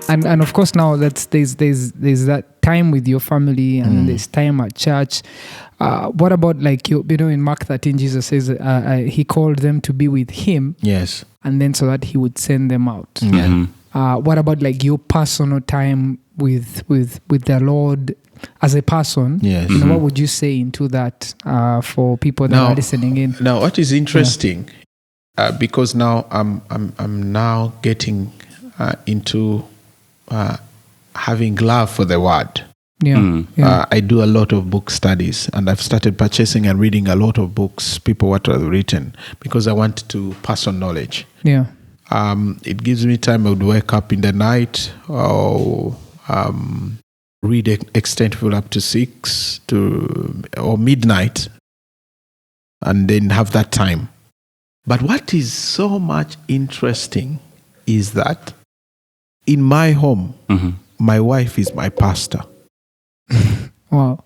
And of course now there's that time with your family, and then there's time at church. What about like in Mark 13 Jesus says he called them to be with him, yes, and then so that he would send them out. What about like your personal time with the Lord as a person? Yes. What would you say into that for people that are listening in? Now, what is interesting, because now I'm now getting into having love for the word. I do a lot of book studies, and I've started purchasing and reading a lot of books, people what have written, because I want to pass on knowledge. It gives me time. I would wake up in the night or read extensively up to 6 or midnight, and then have that time. But what is so much interesting is that in my home, my wife is my pastor. Wow.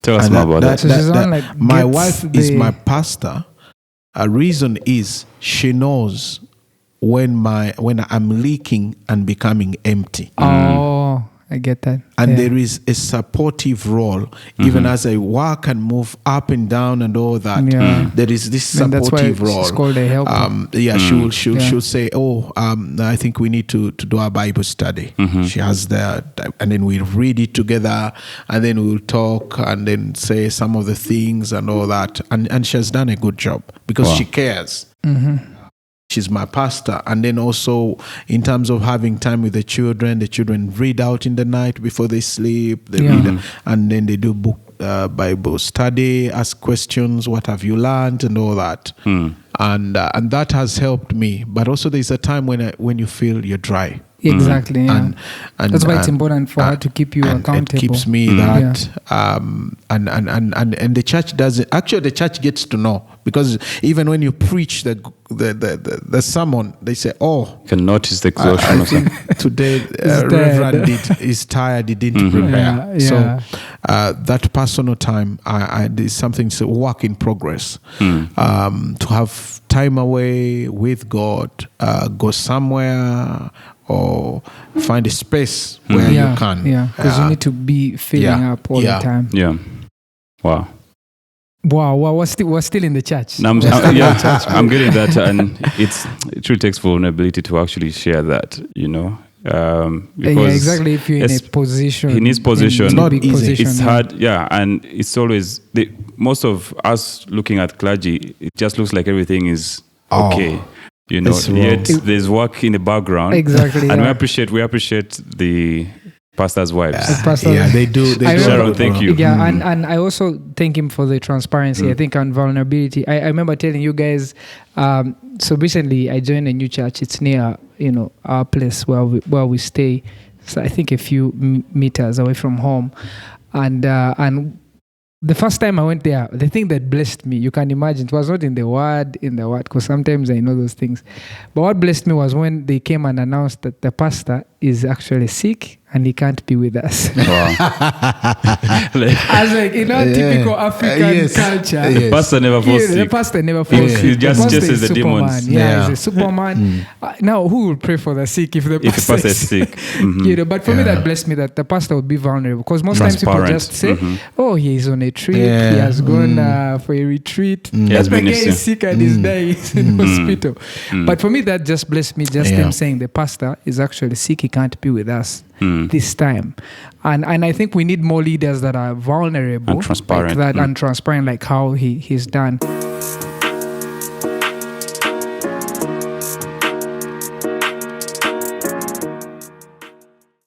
Tell us more about that. My wife is my pastor. A reason is she knows when I'm leaking and becoming empty. Oh, I get that. And there is a supportive role, even as I walk and move up and down and all that. There is this supportive role. It's called a helper. She'll say, I think we need to do our Bible study. She has that, and then we'll read it together, and then we'll talk, and then say some of the things and all that. And she has done a good job because she cares. She's my pastor. And then also in terms of having time with the children read out in the night before they sleep. They read, and then they do Bible study, ask questions, what have you learned, and all that. And that has helped me. But also there's a time when you feel you're dry. Exactly. And that's why it's important for her to keep you accountable. It keeps me that. And the church doesn't. Actually, the church gets to know, because even when you preach the sermon, they say, "Oh, you can notice the exhaustion." I think today Reverend is tired. He didn't prepare. So that personal time, is something. It's a work in progress. To have time away with God, go somewhere, or find a space where you can. Because you need to be filling up all the time. Wow. We're still in the church. No, I'm getting that, and it really takes vulnerability to actually share that, because exactly. If you're in his position, it's not easy. It's hard, and it's always most of us looking at clergy. It just looks like everything is okay. Yet there's work in the background. Exactly. And we appreciate the pastors' wives. They do. Sharon, thank you. Yeah, and I also thank him for the transparency. I think on vulnerability. I remember telling you guys. So recently, I joined a new church. It's near, our place where we stay. So I think a few meters away from home, and the first time I went there, the thing that blessed me, you can imagine, it was not in the word, because sometimes I know those things. But what blessed me was when they came and announced that the pastor is actually sick and he can't be with us. Wow. As typical African culture. The pastor never falls sick. The pastor never falls sick. He just chases the demons. He's a Superman. Now, who will pray for the sick if the pastor is sick? But for me, that blessed me that the pastor would be vulnerable, because most times people just say, "Oh, he's on a trip. He has gone for a retreat. That's why he is sick and he's dying. He's in hospital." But for me, that just blessed me. Just them saying the pastor is actually sick. He can't be with us this time. And I think we need more leaders that are vulnerable and transparent. like that, and transparent like how he's done.